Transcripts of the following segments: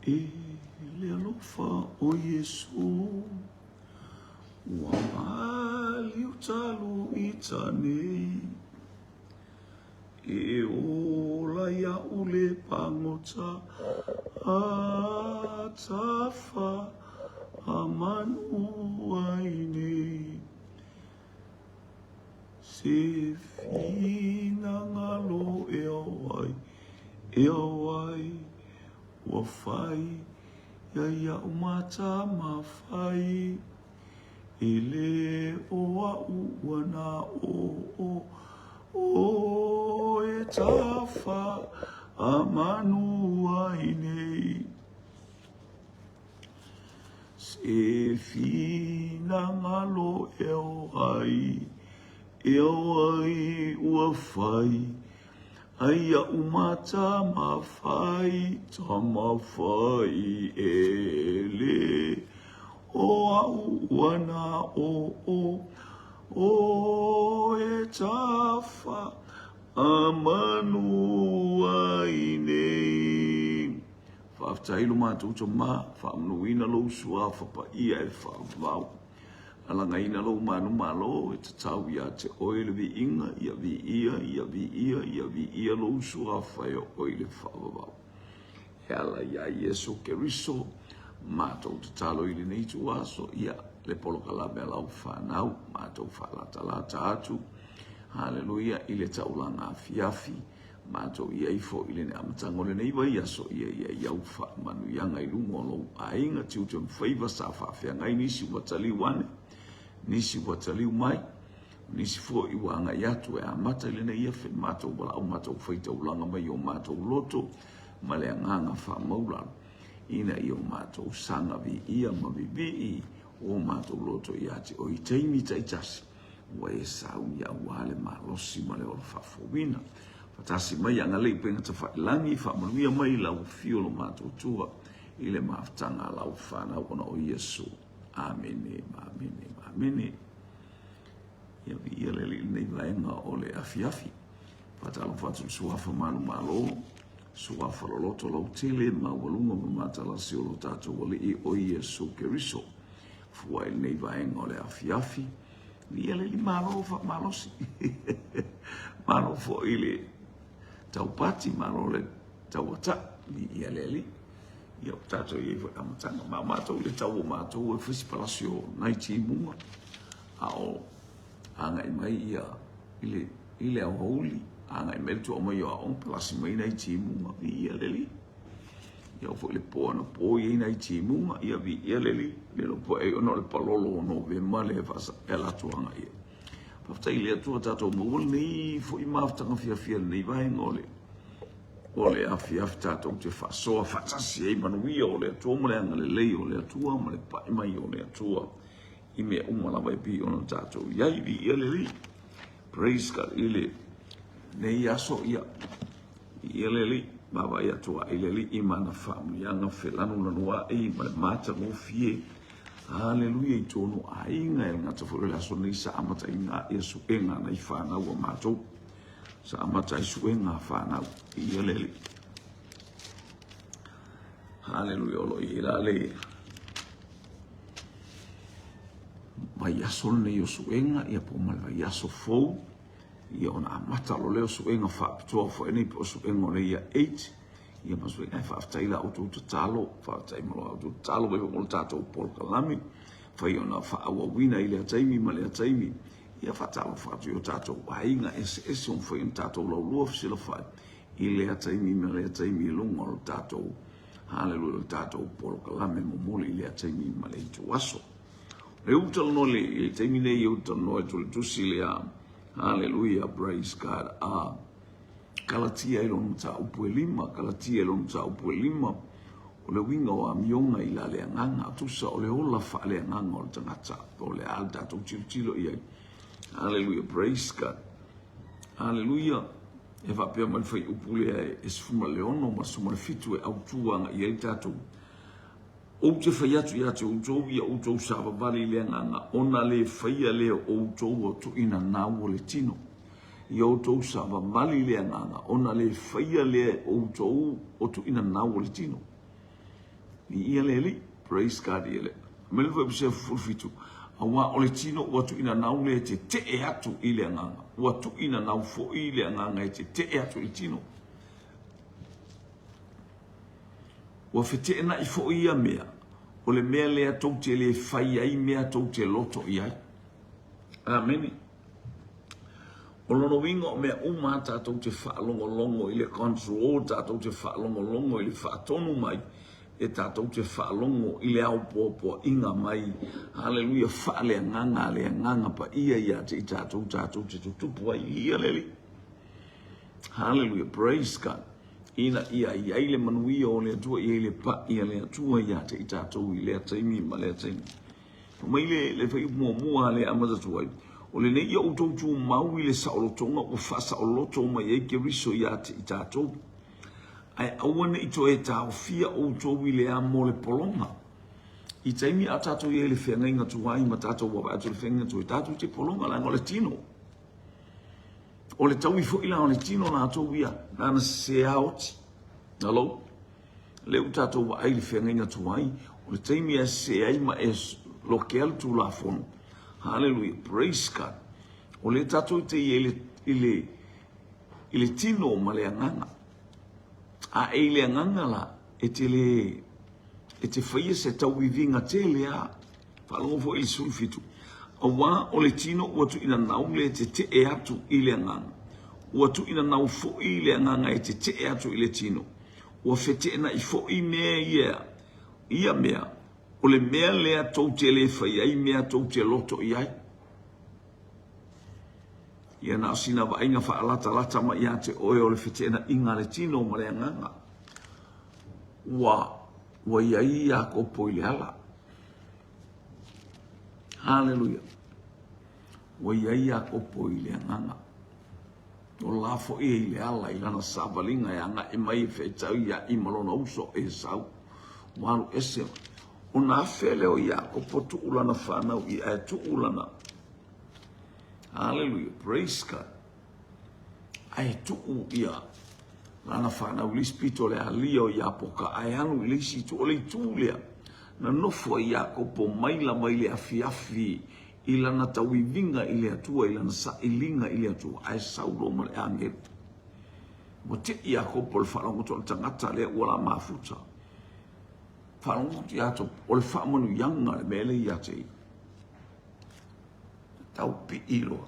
e le alofa o Yesu ua mali utalu I tane e ola ia ule pangota a tafa a manu aine se fina ngalo e awai ua fai ia umata mawhai ele o ua na o e tafa a manu aine se fina ngalo e awai ua fai Aia umata mawhai, ta mawhai ele o au wana o e tafa a manu aine. Whaaftailu mātou to mā, whaamnuina lo sua whapa ia e whaavau. Alanga ina lo manu malo e te tau ia te oile vi inga, ia vi ia lo sua whai o oile whaavau. E ala ia Yesu Keriso, mātou te talo ili nei tu aso, ia le polo kalame alau whanau, mātou whalatalata atu. Haleluia, ile taulanga afiafi, mātou ia ifo ile ne amatangole nei vai aso, ia iau wha manu ianga I lungo lo ainga tiu te mwhaiva sa whaafea ngai nisi watali wane. Nisi wataliu mai, nisi fua iwanga yatu e amata ilena ia whi mātou wala au mātou whaita ulanga mai o mātou loto, ma lea nganga wha maulano. Ina I o mātou sanga vi ia mabibi o mātou loto ia te o I teimi taitasi. Wa e sau ia wale malosi ma leo whafowina. Fatasi mai anga leipenga ta whailangi, whamanuia mai lau fiolo mātou tua, ile maaftanga lau whanau ona o Yesu. Amene, amene, amene. Ia vi ia lele nei vaenga o le afiafi. Patalo fatu suafa manu malo, suafa loloto lau tele, ma walunga mamatala si o lo tato wale I o Yesu Keriso. Fua il nei vaenga o le afiafi. Ia lele malo fa malosi. Malo fo ile taupati, malo le tauata. Ia lele. Ia tato ia fa amatanga ma matou le tau matou e fisi palasio nai ti munga ao anga I mai ia ile au holy anga I mel tu o mai o palasi mai nai ti munga vi ia leli ia fo le po na po ia nai ti munga ia vi ia leli le lo po e no le palolo no ve male fa ela tu anga ia pa tai le tu tato mo ni fo I maftanga fia nei vai ngole ole afiaf tatou te whasoa whatasi e manuia o le atua mo le anga le lei o le atua mo le pai mai o le atua I mea umalawa e pi ono tatou iai vi ia le li praise God ile nei aso ia le li baba ia tua ile li imana family anga felanu lanua e ma le mata mo fie haleluia I tonu ainga e ngata fo le aso nei sa amata inga ia su enga na I whanau o matou sa amata isu enga whanau ia lele. Haleluia olo I la le. Mai aso nei o suenga ia po mal vai aso fou ia ona amata lo leo suenga whaapitoa fo eni po suenga le ia 8 ia masuenga whaaftaila o tu talo whaaftaila o tu talo e mo tato pol kalami whai ona whaawawina I le ataimi ma le ataimi ia fatalo fatu yo tato wainga ese on foi tato lo lo fsila fa ile ataimi me le ataimi longo lo tato haleluya tato por kalame mo moli ile ataimi ma le tu aso le utal no le ataimi ne yo to no tu sile haleluya praise God kalatia ilo mta upuelima kalatia ilo mta upuelima o le winga o amionga I la le nganga tusa o le ola fa le nganga o tangata o le alta tu chilo ia Hallelujah, praise God. Hallelujah. E va pe mal fai upule e sfuma leono ma suma fitu e autuanga I tato. O te fai atu ia te outou ia outou sava vali le nganga ona le fai le outou o tu ina nau le tino. I outou sava vali le nganga ona le fai le outou o tu ina nau le tino. Ia lele, praise God ia le. Mele fo se fulfitu. Awa ole tino watu ina nau le te e atu ile nganga. Watu ina nau fo ile nganga te e atu i tino. Wa fete na ifo ia mea. Ole mea lea tau te le fai ai mea tau te loto iai. Amen. Olono wingo mea umata tau te whaalongo longo ile control tau te whaalongo longo ile whaatonu mai. E tātou te whaalongo i le au pōpō inga mai. Hallelujah, whaale nganga le nganga pa ia te i tātou te tutupu ai ia leli. Hallelujah, praise God. Ina ia le manuia o le atua ia le pa ia le atua ia te i tātou i le ataimi ma le ataimi. Mai le whai mua le amatatu ai. O le nei au tautu mau i le saolotonga o whasaoloto mai e ke riso ia te i tātou. Ai awane i to e tau fia o tō i le a mo le polonga. I taimi a tātou i le whenga inga tuai ma tātou wapa atu le whenga tu i tātou te polonga la le tino. O le tau i fo ila o le tino na tō ia nana se aoti. Hello? Leu tātou wa ai le whenga inga tuai o le taimi a se ai ma e lo ke al tu la fono. Hallelujah, praise God. O le tātou te i le tino ma le anganga. A eile nganga la e te whaia se tau i vinga te lea whalongo fo ili sulfitu a wā o le tino uatu ina nau le te e atu i le nganga uatu ina nau fo i le nganga e te e atu i le tino ua fete na i fo i mea ia mea o le mea lea tau te le whaia i mea tau te loto i ai ia na sina wa inga fa lata ma ia te oe o le fete na inga le tino ma le nganga wa ia ko po ile ala hallelujah wa ia ko po ile nganga o la fo ile ala ila na sabalinga ya nga e mai fe tau ia i malona uso e sau walu ese ona fele o ia ko po tu ulana fana i e tu ulana. Hallelujah, praise God. Ai tu ia lana fana uli spito le alio ia poka ai anu le si tu ole tu le na nofo ia ko po mai le afi ila na tawivinga ile atua ila na sa ilinga ile atua ai saulo ma le angel. Mo te ia ko po le falongo to tangata le wala mafuta. Falongo ti ato o le famonu yanga le mele ia te. Tau pi ilo.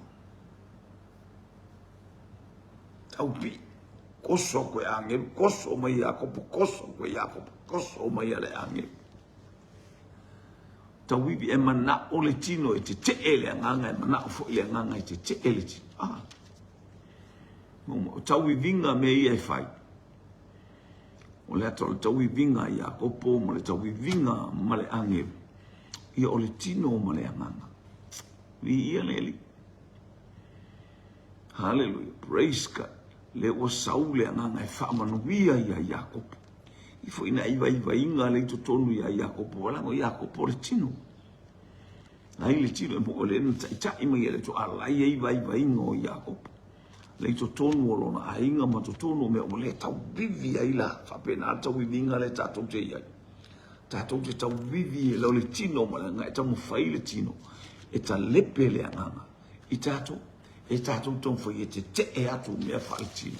Tau pi. Koso koe angel. Koso mai Jakob. Koso koe Jakob. Koso mai le angel. Tau wibi e mana o le tino e te ele anganga e mana o fo ile anganga e te ele tino. Ah. Tau wivinga me ia e fai. O le ato le tau wivinga Jakob mo le tau wivinga ma le angel. Ia o le tino ma le anganga. Ia leli. Hallelujah. Praise God. Le o saule anganga e whaamanuia ia Jakob. I fo ina iwa inga le tonu ia Jakob. Walango Jakob o le tino. Ai le tino e mo o le nta ima ia le to alai iwa inga o Jakob. Le tonu o lona a inga ma tonu me o le tau vivi ai la. Whapena tau vivi inga le tatou te iai. Tatou te tau vivi e lau le tino ma le ngai tau mwhai le tino. E ta lepe le anganga. I tātou, e tātou tōng whai e te e atu mea whaiti.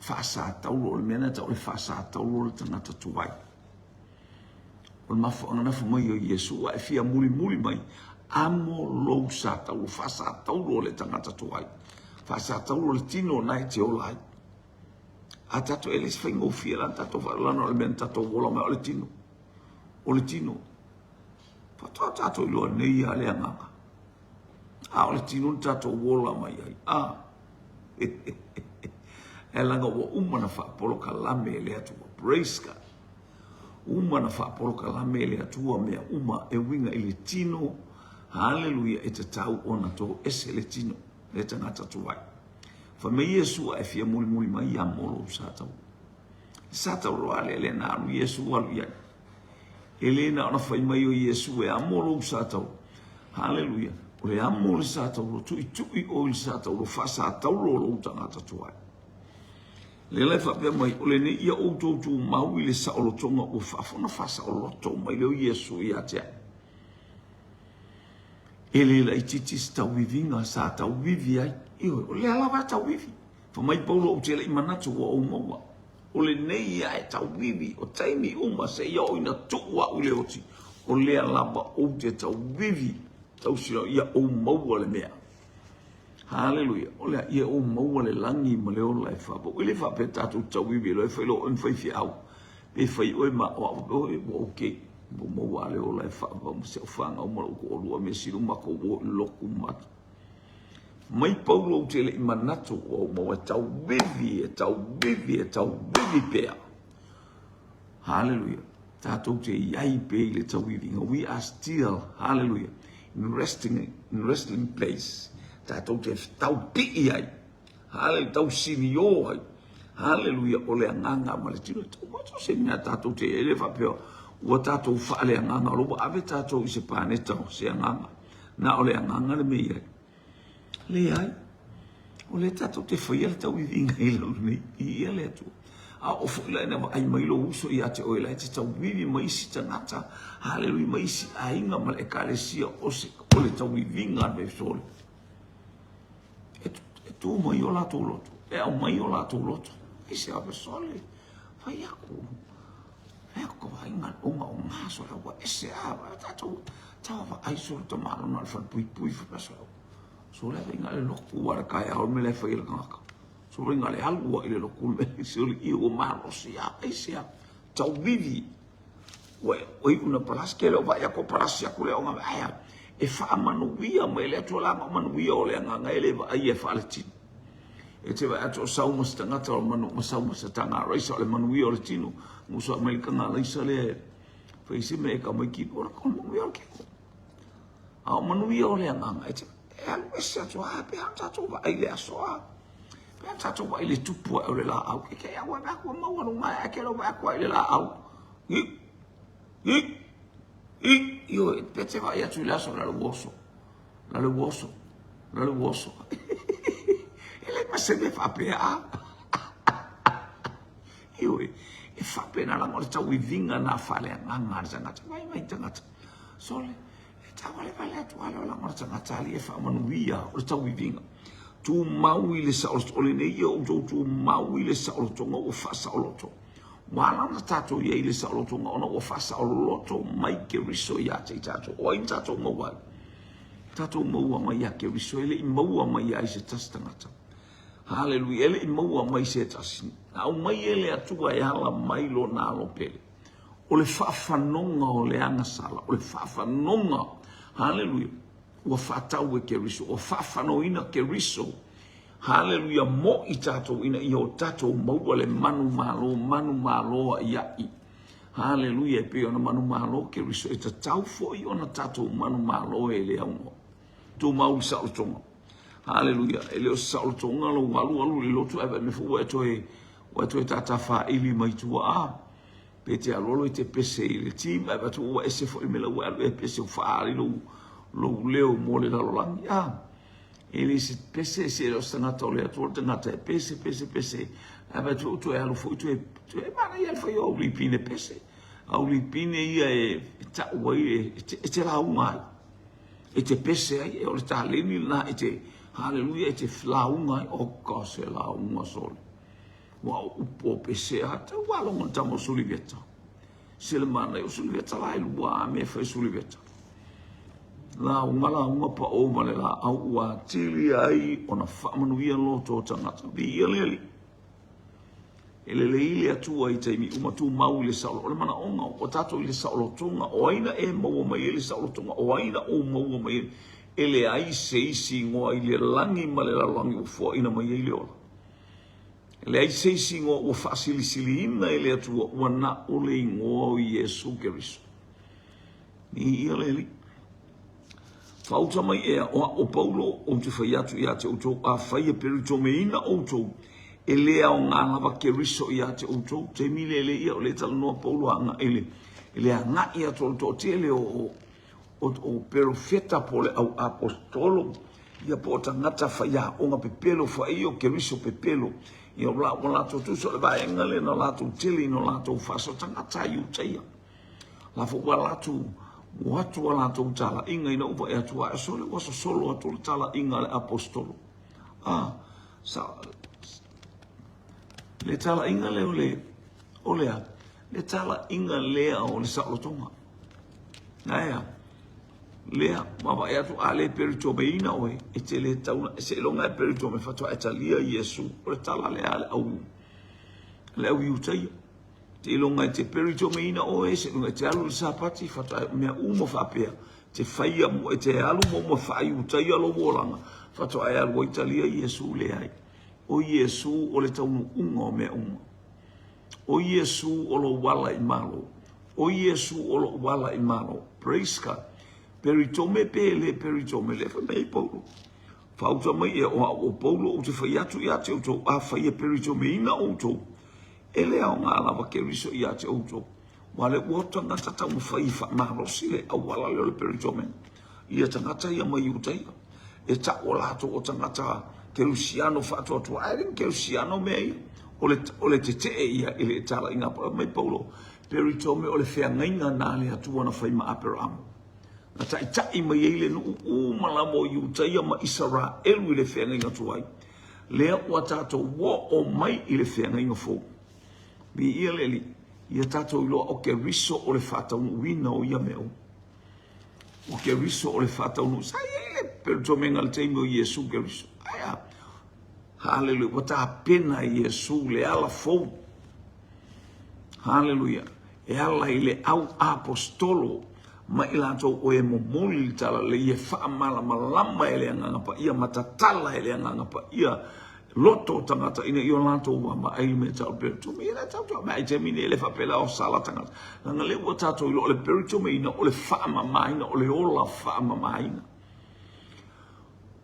Whaasa tauro, le mena tau le whaasa tauro le tangata tuwai. O le mawha angana whamai o Yesu, a e fia muli mai, amo lou sa tauro, whaasa tauro le tangata tuwai. Whaasa tauro le tino nai te olai. A tātou e les whaingo fia lan tātou whailano le mena tātou wola mai o le tino. O le tino. Patoa tātou iloa nei a le anganga. A o le tino tātou wola mai ai. E langa wa umana whaapoloka lame le atua. Praise God. Umana whaapoloka lame le atua mea uma e winga i le tino. Hallelujah. E te tau ona tō ese le tino. Le tangata tuwai. Fa me Yesu a e fia muli mai ia molo sātau. Sātau roa le nāru Yesu alu iai. Elena ona fai mai o Yesu e amolo sātau. Hallelujah. O le amolo sātau ro tui o il sātau ro whasa tau ro tangata tuai. Le lai fa pe mai ole ne ia o tu mau i le sa o tonga o fa fona fa sa o to mai le Yesu ia te. Ele la titi sta wivinga sa ta wivi ai. Io le ala va ta wivi. Fa mai Paulo o te le manatu o mo. Ole ne ia ta wivi o taimi uma se ia o ina tu wa ule oti. O le ala ba o te ta wivi. Tau sino ia o mo le mea. Hallelujah. Ole ia o mo le langi mo le ola e fa. Bo ile fa pe tatu ta wivi lo e fa lo en fa fi au. Pe fa o ma o okay. Bo mo wale ola e fa ba mo se fanga o mo ko lua me silu ma ko loku mat. Mai Paulo te le manatu o mo tau vivi pea. Hallelujah. Tatou te iai pe le tau vivi. We are still, hallelujah, in resting place. Tatou te tau pi ai. Hallelujah, tau sinio ai. Hallelujah, o le anganga ma le tino. Wato se mea tatou te ele fa peo. Ua tatou fa le anganga. Robo ave tatou i se pane tau se anganga. Na o le anganga le mei ai. Le ai. O le tatou te whaia le tau i vinga i lau nei. I ele atu. A o fuila ina ai mai lo uso i ate o ila. Te tau vivi maisi tangata. Hallelujah, maisi a inga ma le kalesia o le tau i vinga me sole. E tu mai o la tau loto. E au mai o la tau loto. E se ape sole. Vai aku. Eko vai ngan onga o ngaso la wa ese ava tatou tava ai so to malo na fa pui fa paso so le venga le loku wa kai au me le fa il ngaka so venga le algo ile loku me so i o malo sia ese tau vivi o i una praske le vai ko prasia ku le onga aya e fa manu via me le to la manu via o le nganga ele va ai e fa le tin e te vai ato sau mo stangata o manu mo sau mo stanga raisa le manu via o le tino muso Amerika ngala isale faisi me ka mai ki por ko mo yo ke a manu yo le nganga e e se to a pe anta to ba ile aso a pe anta to ba ile tupu o le la au ke ya wa ba ko mo wa ma ke lo ba ko ile la au yo pe te va ya tu la so la woso ele ma se me fa pe a yo e fa pena la morta wi vinga na fale nganga ngata mai tangata sole e tawale pale tu ala la morta ngata li e fa manuia o ta wi vinga tu maui le sa o le nei o tu maui le sa o tonga o fa sa o loto wala na tato ye le sa o tonga o fa sa o loto mai ke riso ya te tato o in tato mo wa tato mo wa mai ya ke riso ele mo wa mai ya se tastangata. Hallelujah, ele maua mai se tasi. Au mai ele atua e hala mai lo na lo pele. O le whaafanonga o le angasala, o le whaafanonga. Hallelujah. Ua whaatau e ke riso, o whaafanoina ke riso. Hallelujah, mo i tatou ina i o tatou maua le manu malo a iai. Hallelujah, e pe ona manu malo ke riso. E ta tau fo i ona tatou manu malo e le aungo. Tu mau sa o tonga. Hallelujah. Ele o sa o tonga lo walu le lotu ave me fu e tata fa ili mai tu a. Pe te alolo te pese ile tim ave tu e se fo me la wa e pese fa lo leo mo le la lang ya. Ele se pese se lo sta nato le tu tanga te pese ave tu e alo fo tu e mana ia fo yo li pine pese. Au li pine ia e ta wai e te la unga. E te pese ai e o le ta leni na e te hallelujah, te flaunga o ka se launga sole. Wa upo pese ata walonga tamo suliveta. Sele mana o suliveta lai lua me fa suliveta. Launga pa o male la au wa tili ai ona fa manuia lo to tangata. Bi ele. Ele le ile atua i taimi uma tu mau le sa o le mana onga o tato ile sa o tonga o aina e mau mai ile sa o tonga o aina o mau mai ele ai se isi ngoa i le langi ma le langi o fua ina mai ele ola. Ele ai se isi ngoa o whaasilisili ina ele atua ua na ole ngoa o Yesu Keriso. Ni ia leli. Whauta mai ea o Paulo o te whaiatu i ate outou a whaia perito me ina outou e lea o ngā lava Keriso i ate outou te mile ele ia o le talanoa Paulo anga ele a ngā ia tolo te ele o profeta po le au apostolo ia po tangata whaia o ngā pepelo whaia o Keriso pepelo Ia wala tu so le vai ngale no la tu tili no la tu faso tanga tai utai. La fo wala tu watu wala tu tala inga ina upa e tu a solo waso solo atu tala inga le apostolo. Le tala inga le olea. Le tala inga lea o le sa lotonga. Naya. Lea mama e atu ale perito beina oe e te le tauna se longa perito me fatua etalia Yesu o le tala le ale au utai te longa te perito meina oe se longa te alu le sapati fatua mea umo fapea te faia mo e te alu mo fai utai alo wolanga fatua e alu italia Yesu le ai o Yesu o le taunu unga o mea uma o Yesu o lo wala I malo o Yesu o lo wala I malo praise God. Peritome pele peritome le fa mai Paulo. Fauta mai e o Paulo o te fai atu ia te auto a fai e peritome ina auto. Ele au ngā lava ke riso ia te auto. Wale uota ngata tau fai fa marosi le au wala le peritome. Ia tangata ia mai utai. E ta o lato o tangata ke Luciano fa atu atu airing ke Luciano mei. Ole te te ia ele tala inga mai Paulo. Peritome ole fea ngainga nale atu wana fai ma aperamu. Na tai mai ele no malamo yutai ma Israel ile fenga inga tuai. Lea wa tato wo o mai ile fenga inga fo. Bi ile ia tato ilo o ke riso o le fata un wina o ia meo. O ke riso o le fata un sai ile per tomenga le teimo Yesu ke riso. Aya. Hallelujah. Wata pena Yesu le ala fo. Hallelujah. E ala ile au apostolo. Ma ilato o e momoli tala le ia fa mala malama ele anga pa ia matatala ele anga pa ia loto tangata ina io lato wa ma ai me tal perto me ina tau ma ai mine le fa pela o sala tangata nga le o tato ilo le perto me ina o le fa ma ina o le ola fa ma ina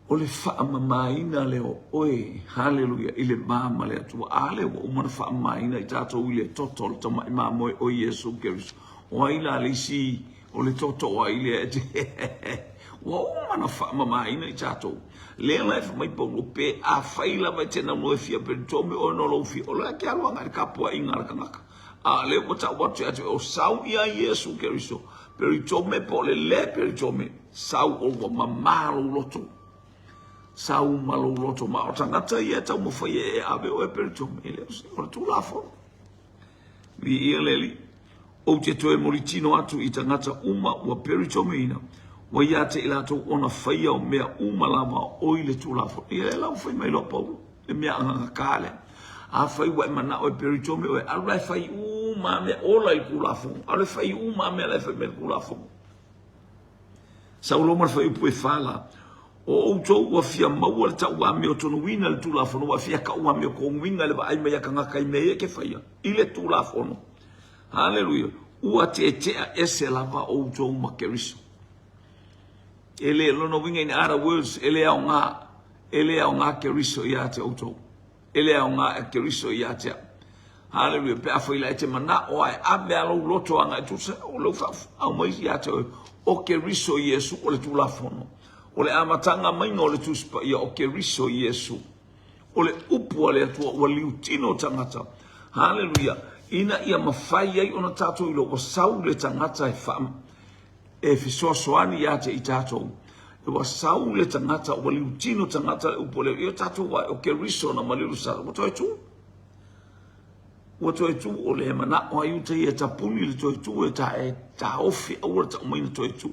o le fa ma ina le oe hallelujah ile mama le tu ale o mo fa ma ina i tato ile totol tama ma mo o Yesu Christ o ila le si o le toto wa ile wa mana fa mama ina I tato le life mai Paulo pe a faila vai tena no fia per tome o no lo fi o la ke alwa ngar kapua ingar kanaka a le wata watu o sau ia Yesu Kristo per tome po le per tome sau o mama lo loto sau malo loto ma o tangata ia tau mo fai e ave o per tome le o tu la fo vi ele o te toe moritino atu I tangata uma ua peritome ina wa ia te ilato ona whaia o mea uma lama o I le tūlafo I le lau whai mai lo Paulo le mea anga kāle a whai wa mana o peritome o e alai whai uma mea ola I tūlafo alai whai uma mea lai whai mea tūlafo saulo mar whai upu e whala o outou ua fia maua le tau wa mea tonu wina le tūlafo no wa fia ka ua mea ko winga le ba ai mea ka ngaka I mea ke whaia I le tūlafo no Hallelujah. Ua te ese lava o tō makeriso. Ele lono winga in other words, ele au ngā keriso ia te auto. Ele au ngā keriso ia te. Hallelujah. Pe afo ila te mana o ai abe alo loto anga tu se o lo fa au mai ia te o keriso Yesu o le tu la fono. O le amatanga mai no le tu spa ia o keriso Yesu. O le upu ale tu o liutino tangata. Hallelujah. Ina ia mawhai ai ona tātou ilo o sau le tangata e whaam e fisoasoani ia te I tātou. E wa sau le tangata o liutino tangata e upole ia tātou wa o ke riso na maliru sa. Wato e tu? Wato e tu o le mana o ayuta ia tapuni le toi tu e ta ofi aura ta umaina toi tu.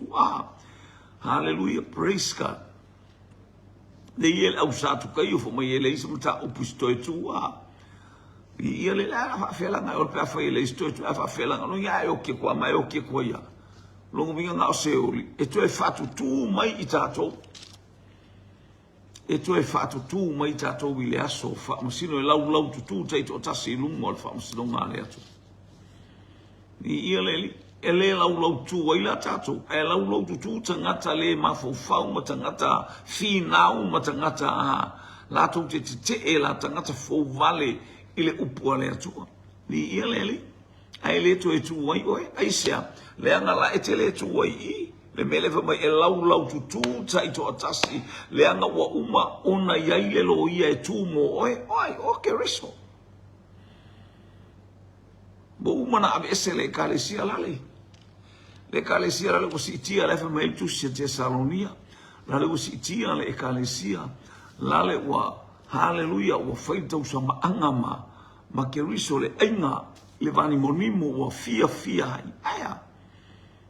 Hallelujah, praise God. Le iel au sātu kai ufo mai ele isa mata upus toi tu. Ia le la fa fela nga o pe fa ile sto tu fa fela no ya o ke kwa mai o ke kwa ya lo ngi nga o se oli e tu e fatu tu mai I tato e tu e fatu tu mai tato ile aso fa masino e lau tu tai to tasi lungo fa masino nga le atu ia le ele lau tu wa ila tato e lau tu tangata le mafo fa ma tangata finau ma tangata la tu te e la tangata fo vale ile upu ale atua. Ni ia leli. Ai le to e tu wai oe. Ai sea. Le anga la e te le tu wai I. le mele fa mai e lau tutu tai to atasi le anga wa uma ona yai le lo ia e tu mo oi o Keriso bo uma na ave ese le kalesia lale ko si tia le fa mai tu si Tesalonia lale ko si tia le kalesia lale wa haleluya wa faita usama angama ma Keriso le ainga le vani monimo wa fia aya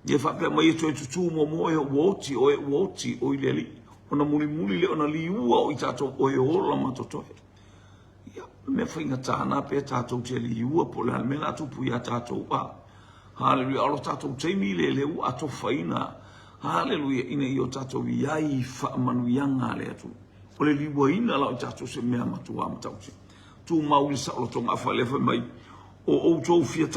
ye fa pe mai tu mo e woti o ile ona muli le ona liua o tato o e ola matoto ya me fa inga tana pe tato te liua po la me la tu pu ya tato pa haleluya alo tato te mi le u ato faina haleluya ina yo tato yai fa manu yanga le tu o le liua ina la tato se me matua matausi tu mauli sa lo tonga fa le fa mai o to fia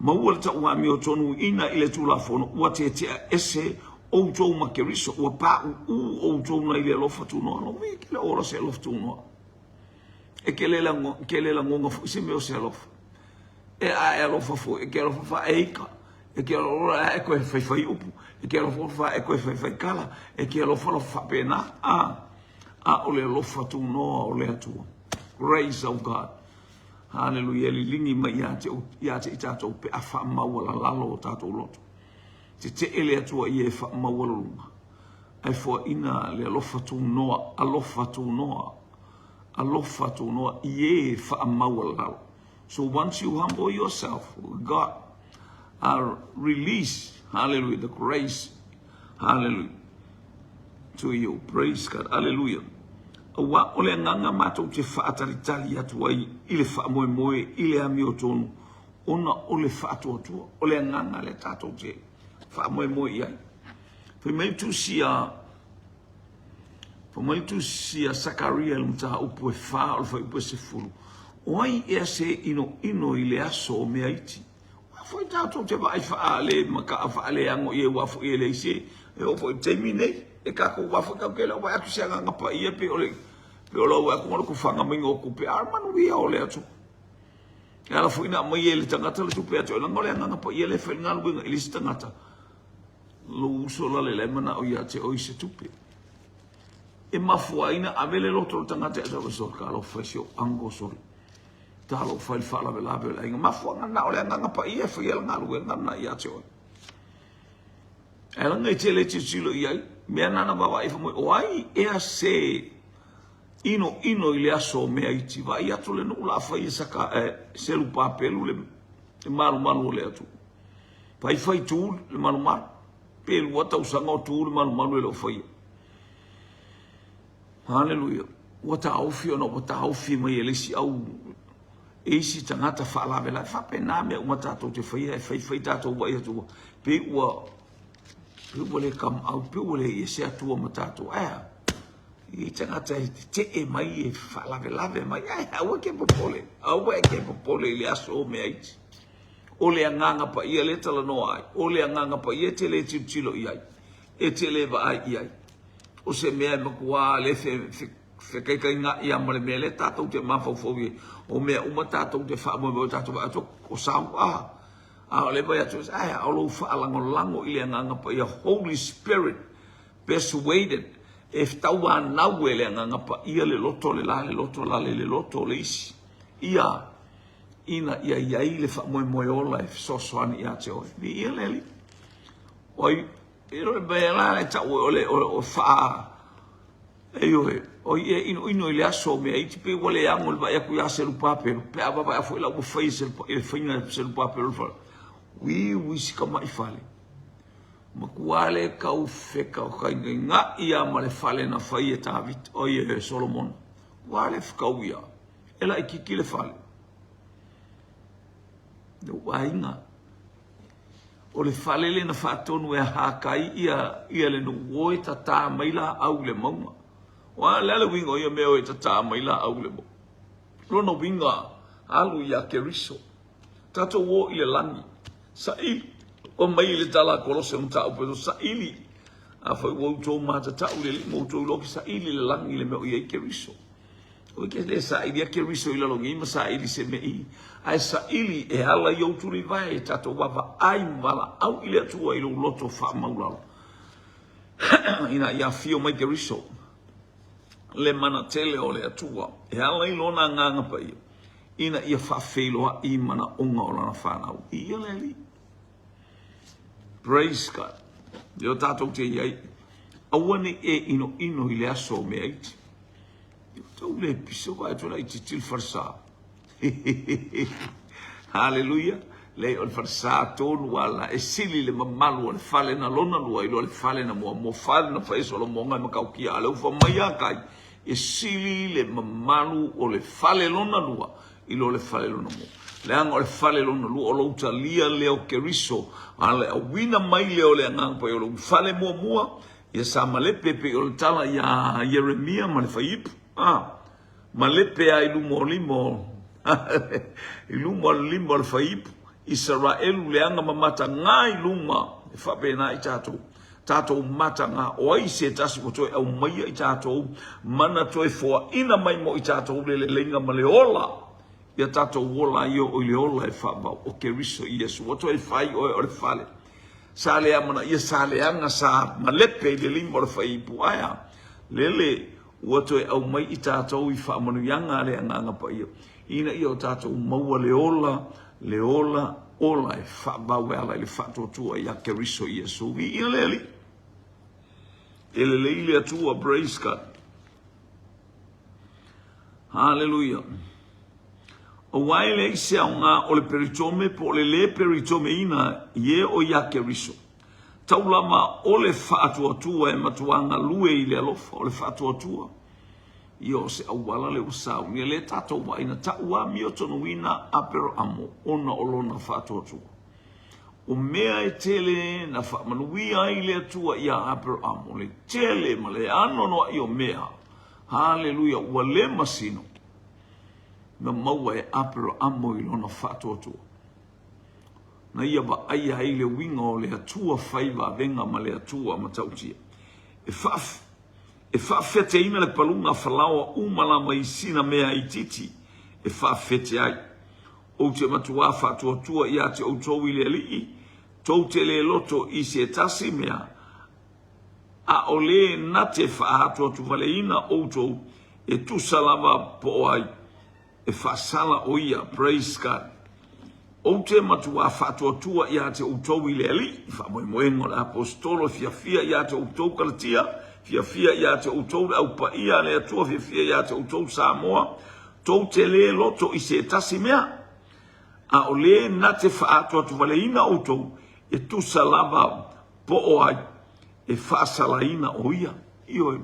maua ta ua mi o tonu ina ile tula fono ua te ese o to ma Keriso ua pa o to na ile lofa tu no no mi ke ora se lofa tu no e ke le la ngonga fu se me o se lofa e a lofa fu e ke lofa fa eika e ke ora e ko fa upu e ke lofa fa e ko fa kala e ke lofa pena o le lofa tu no o le atu grace of God. Hallelujah, lingi mai ya te itato pe afa mawala lalo tato loto. Te ele atua ie fa mawala lunga. Ai fo ina le alofa tu noa ie fa mawala lalo. So once you humble yourself, God release, hallelujah, the grace, hallelujah, to you. Praise God, hallelujah. Wa ole nganga matou te whaataritali atu ai ile wha moe ile ami o tonu ona ole wha atua ole nganga le tatou te wha moe ai Foi mai tu sia Sakaria le mta upu e wha o foi upu se fulu oi e se ino ile aso o mea iti foi tatou te vai wha ale maka wha ale ango ie wafu ie le ise e o foi teimi nei e kako wafu ka kele wa aku sia nganga pa ie pe ole lo wa ko ko fanga mi ngo ku pe armanu wi o le atu ala fu ina mai ele tangata le tu pe atu ngole nganga pa ie le fe ngal wi ile tangata lo uso la le mana o ia te o ise tu pe e mafu aina avele lo tro tangata e so ka lo fasio ango sori ta lo fa il fa la bela bela inga mafu ngana o le nganga pa ie fe ile ngal wi ngana ia te o ela ngai te le tilo ia me nana ba wa ifo o ai e a se ino ile aso mea iti vai atu le no la fai saka se lu papelu le malu le atu pai fai tu le malu pelu ata usanga tu le malu le fai hallelujah wata aufi ona wata aufi mai ele si au esi tangata fa la vela fa pena me uma tato te fai tato wa atu pe wa le kam au pe le esi atu ma tato I tangata te e mai e lave mai awa ke popole ile aso me iti o le nganga pa ia le tala no ai o le nganga pa ia te le tilo iai e te le va ai o se me ma kwa le fe kai nga ia mo le me le tatou te mafo o me uma tatou te fa mo tatou ato o sa le vai atu o lo fa lango ile nganga pa ia Holy Spirit persuaded if taua nau ele nganga pa ia le loto le loto le isi ia ile fa moe ola e sosoani ia te oi vi ia leli oi iro bela e tau o fa o ino ile aso me ai tipe wale angol ba yaku ya selu papel pe aba ba foi la o face ele fina selu papel fa wi kama ifale makuale kau feka o kai nga ia male fale na fai e David o ye Solomon wale fkau ia ela ikiki le fale no wainga o le fale le na fatonu e hakai ia le no woi tata maila au le mauma wale le wingo ia meo e tata maila au le mo lono winga alu ia Keriso tato wo ia langi sai o mai le tala kolose mta o pedo sa ili a foi o to mata ta o le mo to lo ki sa ili le langi le me o ye Keriso O ke le sa ili ke riso ila longi ma sa ili se mei. Ai sa ili e ala yo tuli vai tato wava ai wala au ili atua ilo loto fa maulalo. Ina ia fio mai ke riso. Le mana tele o le atua. E ala ilo na nganga pa ia. Ina ia fa feiloa I mana onga o lana whanau. Ia le li. Praise God. Yo tato te iai. Awane e ino I le aso me aiti. Tau le piso vai tona I titil farsa. Hallelujah. Le o farsa tonu wala e sili le mamalu o le fale na lona lua ilo le fale na mo fale na faiso lo monga makaukia ale ufa maya kai e sili le mamalu o le fale lona lua ilo le fale lona mo le anga o le fale lona lua o lo utalia leo keriso ale a wina mai leo le anga pa o lo fale mua ia sa malepe pe o le tala ya Yeremia ma le faip ma lepe ai lumo limo iluma limo le faip Israel le anga mamata ngai luma e whapena I tātou mata ngā oai se tasi ko toi au maia I tātou mana toi fua ina mai mo I tātou le lenga ma le ola ia tātou wola io o le ola e whapau o ke riso Iesu o toi whai o le whale sa le amana ia sa le anga sa ma lepe le limo le whai puaya lele o toi au mai I tātou I whamanu yanga le anga pa ia ina ia o tātou maua le ola e whabau ala le whatotua I a keriso Iesu I leli ele leile atua praise God hallelujah o waile I se nga o le peritome po le peritome ina ye o ya keriso taulama o le whatotua e matuanga lue I le alofa o le whatotua Io se awala le usau ni le tato wa ina taua mi otonuina apero amo ona olona fatotu. O mea e tele na fa manuia I le atua ia apero amo le tele ma le anono I o mea. Hallelujah wa le masino. Na maua e apero amo I lona fatotu. Na ia ba aia I le winga o le atua faiva venga ma le atua matautia. E whaafete ina le palunga whalawa umala mai sina mea I titi. E whaafete ai. O te matua whatuatua ia te outou I le alii. Tou te le loto I se tasi mea. A ole na te whaatuatu vale ina outou. E tu salama po ai. E whaasala o ia. Praise God. O te matua whatuatua ia te outou I le alii. Whamoemoengo le apostolo fia ia te outou kalatia. Fia ia te outou au pa ia le atua fia ia te outou Samoa tou te le loto I se tasi mea a o le na te whaatua tu vale ina outou e tu salava po o ai e whaasala ina o ia io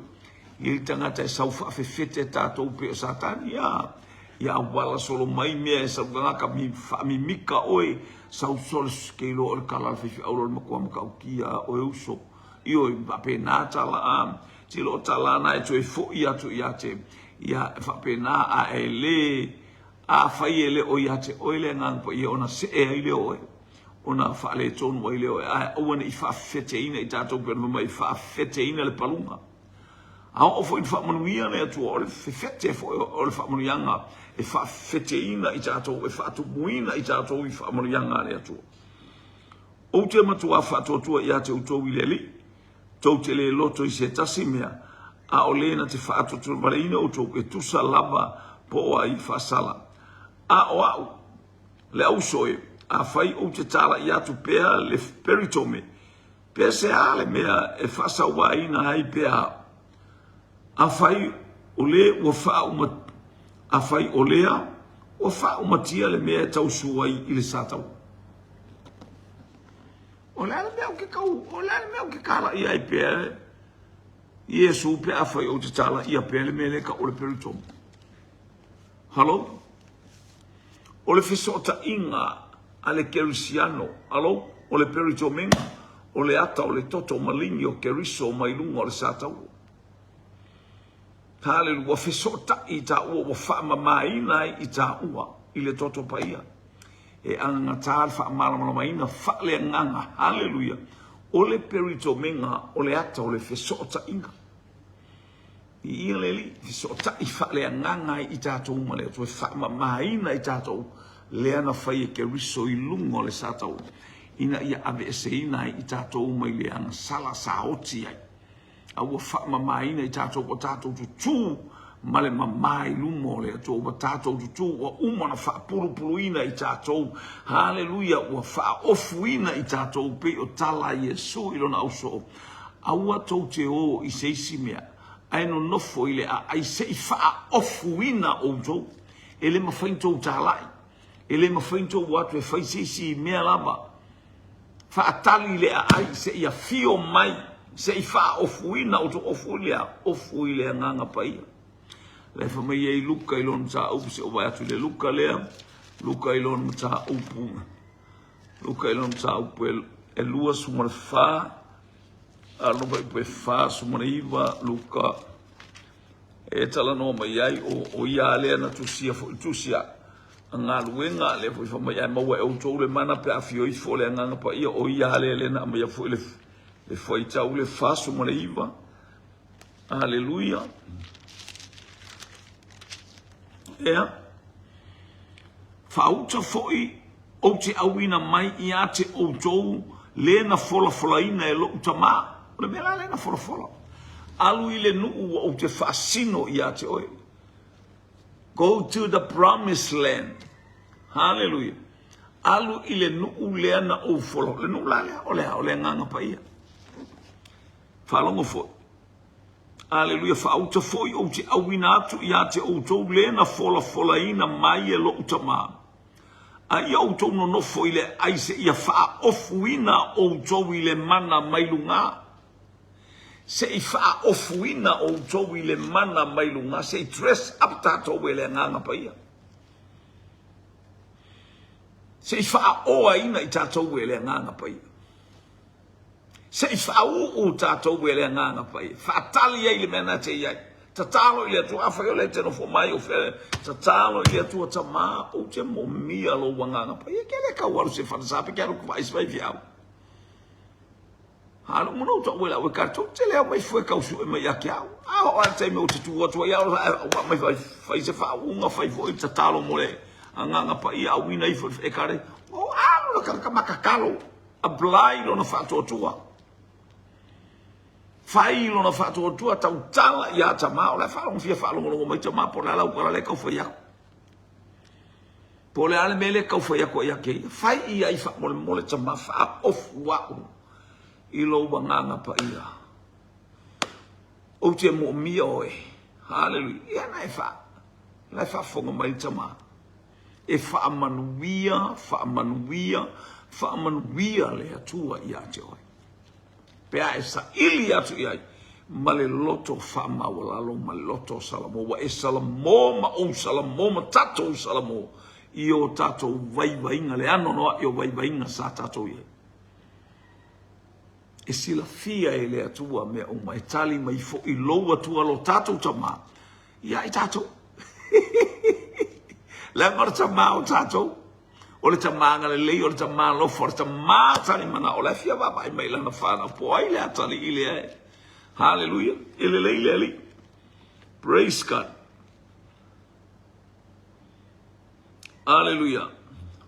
I tangata e sau whaafefete tātou pe o satani ia wala solo mai mea e sau ngaka mi mika oe sau soles keilo o le kalawhifi auro le makua makaukia o e uso io whapena tala tilo tala na e tue fo ia tu ia te ia whapena a e le a whai e le o ia te oile ngangpa ia ona se e ile oe ona whaale tonu wa ile oe a oana I whaafete ina I tātou pēr mai whaafete ina le palunga a o fo I whaamanuia le atua o le whefete fo o le whaamanuianga e whaafete ina I tātou e whaatumuina I tātou I whaamanuianga le atua o te matua whaatotua ia te utou I le li Tou te le loto I se tasi mea, a o le na te whaatotu vale ina o tou e tusa lava po a I whasala. A o au, le au soe, a whai o te tala I atu pea le peritome, pea se ale mea e whasa wa ina hai pea. A whai o le ua a whai o lea, ua wha umatia le mea tau suai I le satau. O le mea ke kau, o le mea ke kala ia I pēle. Iesu pe a whai o te tala ia pēle me le ka o le peritomu. Halo? O le whisota inga a le kerisiano. Halo? O le peritomenga. O le ata o le toto malingi o keriso mai lunga o le satau. Hallelujah. Wa whisota I ta ua wa whaama maina I ta ua I le toto paia. E anga tāl wha malama maina whale nganga, hallelujah, o le peritomenga, o le ata, o le whesota inga. I leli so ta I fa le nganga I tatou ma le to fa maina I tatou le ana fai ke riso I lungo le satau ina ia ave seina I tatou mai le ana sala saoti ai au fa maina I tatou o tatou tu male mamai lumo le to o tatou tu o umana fa puluina I tatou haleluia o fa ofuina I tatou pe o tala Yesu I lona uso au to te o I seisi mea ai no nofo ile ai sei fa ofuina o jo ele ma fainto talai ele ma fainto wat we fai si mea lava fa atali le ai se ia fio mai sei fa ofuina o jo ofuile nganga pai le fa mai ai luka ilon sa u se o vai atu le luka le luka ilon sa upu luka ilon sa upu e lua sumar fa alo vai pe fa sumariva luka e tala no mai ai o ia le na tusia nga luenga le foi fa mai ma wa o tole mana pe afio I fo le nga pa ia o ia le na mai fo le foi tau le fa sumariva haleluia fa uta foi o te awina mai ia te o tou le na fola ina e lo utama le mela le na fola alu ile nu o te fascino ia te oi go to the promised land hallelujah alu ile nu le na o fola le nu la ole nganga pa ia falongo fo hallelujah fa uta foi o te awina atu ia te o tou le na fola ina mai e lo utama a ia o tau no fo ile ai se ia fa ofuina o tau ile mana mailunga se I fa ofuina o tau ile mana mailunga se dress up tato ile nganga pa ia se fa o ina I tato ile nganga pa ia se fa o tato ile nganga pa ia fa tali ile mena te ia tatalo ile tu afa yo le te no fo mai o fe tatalo ile tu tama o te momia lo wanga pa ye kele ka waru se fa sa pe quero que vai viau halo mono to wela we karto te le mai foi ka usu mai akiao o ante me o te tu o ya o mai vai se fa unha fai foi tatalo mole anga pa ia wina I fo e kare o alo ka makakalo a blind no fa to tua fai lo na fatu tua tau tala ia tama o la fa un fia fa lo mai tama por la ko le ko foi ya por la mele ko foi ya ko ya ke fai ia I fa mole tama fa of wa I lo banganga pa ia o te mo mi oi hallelujah na fa fonga mai tama e fa manuia le atua ia te oi pea esa ili atu iai male loto fa mawalalo male loto salamo wa e salamo ma o salamo ma tato salamo io tato vai inga le ano no io vai inga sa tato iai e sila fia e le atua me o mai tali mai fo I loa tua lo tato tama iai tato la marcha ma o tato o le tamanga le lei o le tamanga lo for tamata ni mana o le fia va vai mai la na fana poi le atali ile hallelujah ile le praise God hallelujah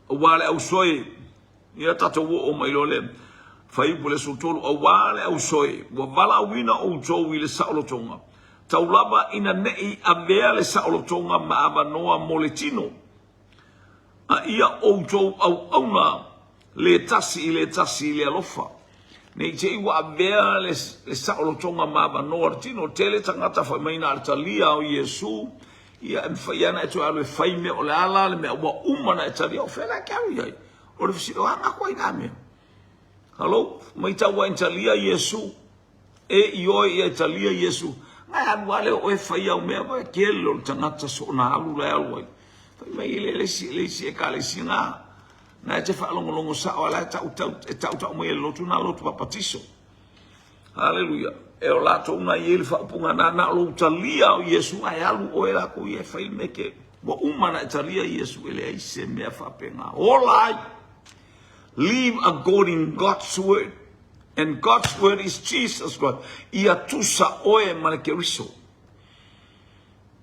o wale au soi ia tato o mai lo le fai pole sultolo o wale au soi wa vala wina o jo ile saulo tonga taulaba ina nei avea le saulo tonga ma aba noa moletino a ia o jo au na le tasi le alofa nei te iwa avea le saulo tonga ma aba noa tino tele tangata fa mai na artalia o Yesu ia mfaiana eto alo fai me o le ala le me wa umana etalia o fela kawi ai o le fisi o anga kwa iname hello mai tawa etalia Yesu e io etalia Yesu ngai anwale o e fai au me ba kelo tangata so na alu le alwai fai mai le si e kale singa na te fa longo sa wala tau mai lotu na lotu papatiso hallelujah e o lato una ele fa punga na lo talia o Yesu ai alu o era ko e fai meke bo umana talia Yesu ele ai se me fa penga all I live according God's word and God's word is Jesus God ia tusa oe malekeriso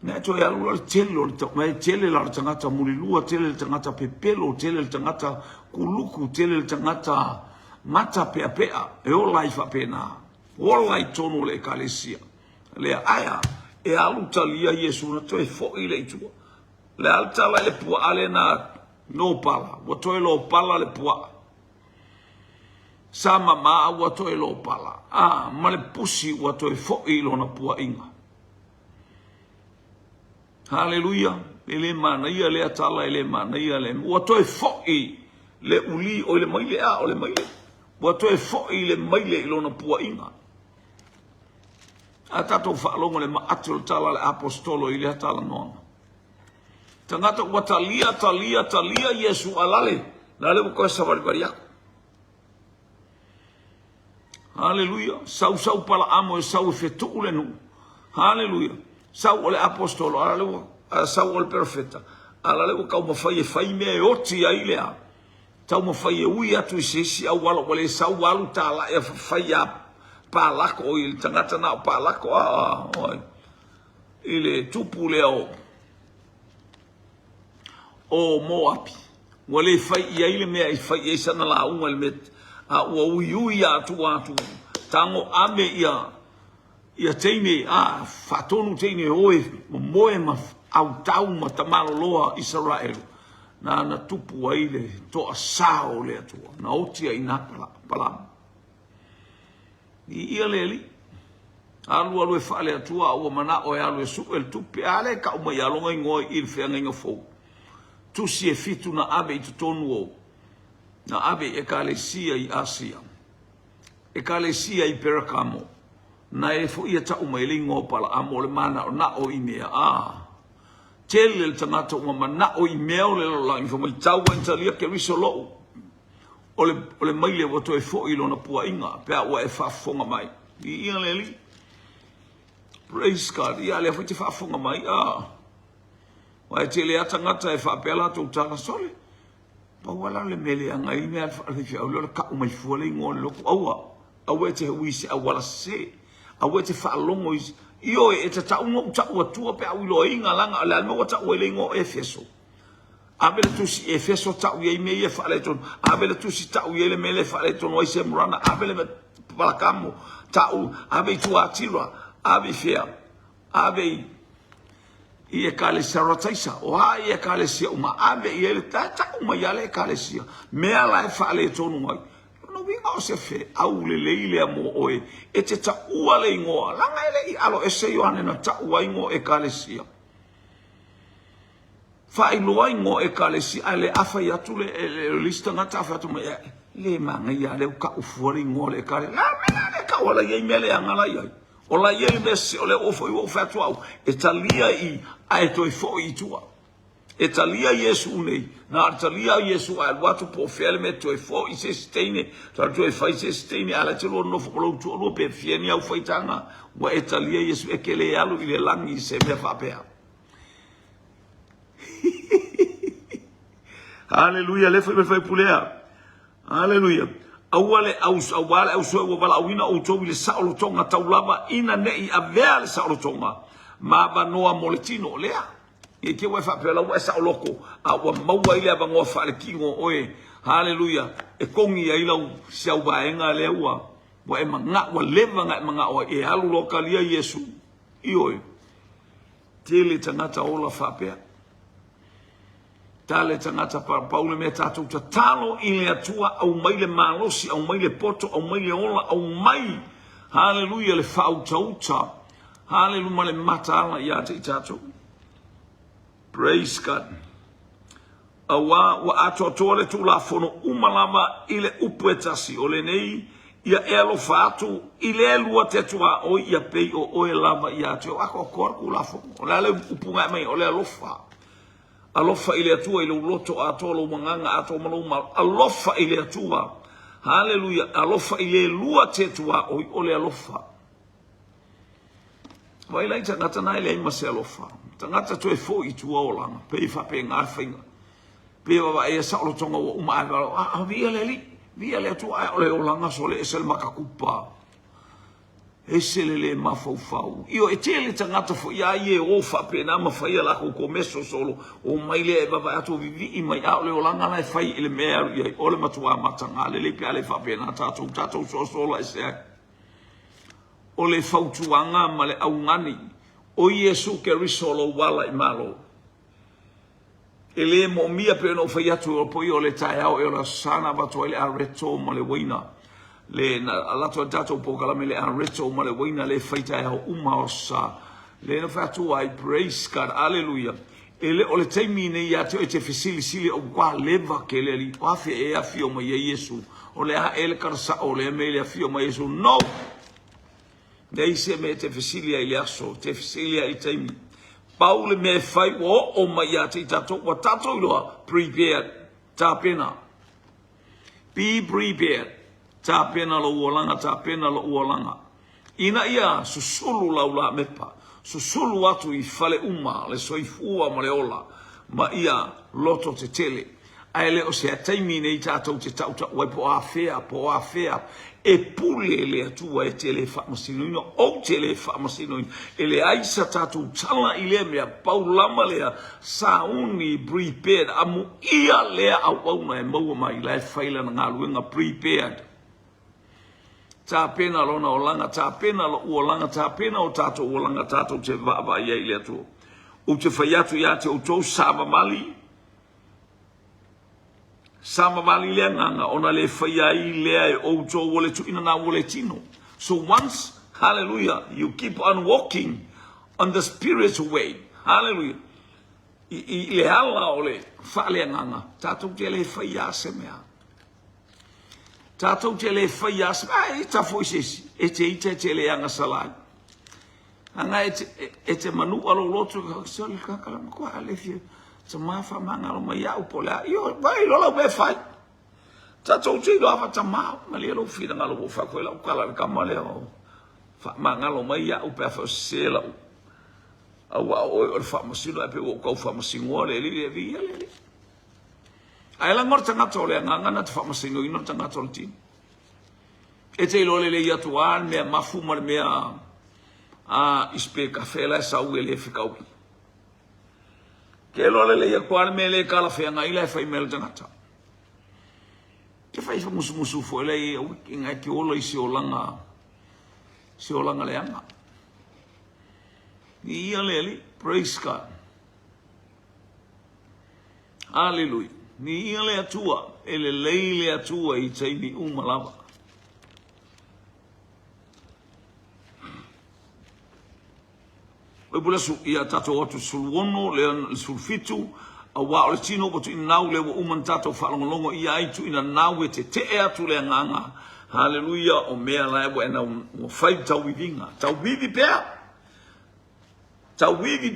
Nea to ya lula telo mai tele la tangata mulilua tele tangata pepelo tele tangata kuluku tele tangata mata pea e o life apena o lai tonu le kalesia le aya e alu talia Yesu na to e fo ile tu le alta la le pua ale na no pala o to lo pala le pua sama ma o to lo pala ma le pusi o to e fo ile na pua inga. Haleluya, ele mana ia le atala ele mana ia le o to e foi le uli o le maile o le maile o to e foi le maile ilona pua inga atato fa longo le maatol tala le apostolo ile atala non tangata o talia Yesu alale na le ko sa barbaria. Haleluya, sau pala amo sau fetu le nu. Haleluya. Sau ole apostolo, ala lewa, sau ole profeta, ala lewa kau mawhai e whai mea e oti a ilea. Tau mawhai e ui atu i sesi au wala wale sau walu tāla e whai a pālako o ili tangata nao pālako oi. Ile tupu leo o Moapi. Wale whai i a ile mea i whai e sana la unga le met. Ua ui atu tango ame ia teine fatonu teine oe moe ma au tau ma tamalo loa Israel na tupu aile to asao le atua na otia ina palam i ia leli alu e fale atua o mana o alu e su el tupi ale ka uma ia longa ngoi il fenga ngofo tu si e fitu na abe i tonu o na abe e kalesia i Asia e kalesia i Perakamo na e fo ia tau mai lingo pala amo le mana o na o imea tele le tangata o mana o imea o le lola i fo mai tau wa intalia ke riso lo o le maile o to e fo ilo na pua inga pea o e fafonga mai i ia le li praise God ia le fo te fafonga mai wa e tele atangata e fa pela to tala sole pa wala le mele anga i mea fa le o le ka o mai fo le ngol lo awa te huisi awala se awe te whaalongo io e te taunga utau atua pe au ilo inga langa le almo watau e lengo Efeso. Abele tusi Efeso tau ye me ye whaaleton. Abele tusi tau ye le mele whaaleton o ise murana. Abele me palakamo tau. Abe tu atira. Abe fea. Abe i e kalesia rotaisa. O ha i e kalesia uma. Abe i ele tau ma yale e kalesia. Mea la e whaaleton ngai. Winga o se fe au le leile amo oe e te ta ua le ingoa langa ele i alo e se yohane na ta ua ingo e kalesia fa iloa ingo e kalesia le afa i atu le lista ngata afa atu le manga i ale uka ufuari ingo le kale la mena le ka wala yei mele angala iai o la yei mese o le ofo i ofo atu au e talia i ae toi fo i tua e talia Yesu nei na talia Yesu al watu po felme to e fo i se steine to e fai se steine ala te lo no fo lo to lo pe fieni au faitanga wa e talia Yesu e kele alu i le langi se me fa pe Haleluya le fai pulea Haleluya awale au so wala wina o to le sa lo tonga taulava ina nei a vele sa lo tonga ma ba noa moletino lea e ke wa fa pela wa sa loko a wa maua ile ba ngo fa le kingo oe haleluya e kongi ai lau sia wa enga le wa e manga wa leva nga o e halu lokalia Yesu i oe tele tangata ola fa pe tale tangata pa paule me tatu ta talo ile atua au mai le malosi au mai le poto au mai le ola au mai haleluya le fa uta haleluya le mata ala ya te tatu. Praise God. Awa wa atotole tu la fono umalama ile upuetasi ole nei ia elo fatu ile lua tetua o ia pei o lava ia te ako korku la fono ole le upunga mai ole alofa ile atua ile loto atolo manganga ato maluma alofa ile atua haleluya alofa ile lua tetua o ole alofa vai lai tangata na ile imase alofa tangata to e fo i tu ola pe fa pe ngarfinga pe wa e sa lo tonga o uma via le tu ai ole ola nga sole esel makakupa e selele mafaufau. Io e tele tangata fo ia ie o whapena ma whaia lako ko meso solo o maile e baba ato vivi i mai au le o langa lai whai ele mea ia o le matua matanga le pia le whapena tatou so sola e se o le whautuanga ma le aungani o Iesu ke risolo wala i malo. E le mo mia pe no whai atu o poi o le tai au e o la sana bato ele a reto ma le waina. Le na alato tatou pokalame le a reto ma le waina le whaitai au o sa. Le na whatu ai praise God, hallelujah. Ele o le taimi nei atu e te sili o kwa leva ke le li pafe e a fio ma Iesu. O le a ele karasa o le mele a fio ma Iesu. No! Nei se me te sili ai le aso, te sili ai taimi. Paule me fai o mai ate tatou wa tatou loa prepared. Ta pena. Be prepared. Ta pena lo uolanga, ta pena lo uolanga. Ina ia susulu laula mepa. Susulu atu I fale uma, le soifua ma le ola. Ma ia loto te tele. Aile o se ataimi nei tatou te tauta wai po a fea. E pule le atua e tele whamasinoina, o tele whamasinoina. E le aisa tatou tala I lea mea paulama lea sauni prepared. Amu ia lea au auna e maua mai lai whaila na ngā luenga prepared. Ta pena lona o langa, ta pena lo uolanga, ta pena o tato uolanga, tato te vava ia ile atu. O te whaiatu ia te o tau sama mali. Sama mali lea nganga, ona le whaiai lea e o tau wole tu ina na wole tino. So once, hallelujah, you keep on walking on the spiritual way. Hallelujah. I le hala o le whale nganga, tato te le whaia se mea. Tatou te le whaia se, ai, ta foi sesi, e te ite te le anga salai. Anga e te manu alo lotu, soli kakala mkua alefie, te mawha manga lo mai au polea, io, vai, lola ue whai. Tatou te ilo awa ta mao, ma le alo whina ngalo o whakoe lau kala ka male o, manga lo mai au pe awha se lau. Au au o le whamasino, e pe o kau whamasingoa le li le vi, le. Ai la ngor tanga tole nganga na tfa masino ino tanga tole tin. E te lole le yatu an me mafu mar me a ispe kafe la sa u ele fikau. Ke lole le yakwan me le kala fe nga ila fa email tanga ta. Ke fa ifa musu fo le o inga ki olo isi olanga le anga. Ni le praise God. Hallelujah. Ni ia le atua, e le lei le atua I taimi umalawa. Oi pula su ia tato atu suluono, le sulfitu, a wa o le tino botu ina nau le wa uman tato whalongolongo ia aitu ina nau e te atu le nganga. Hallelujah, o mea la ewa ena o whai tau wivinga. Tau wivi pea. Tau wivi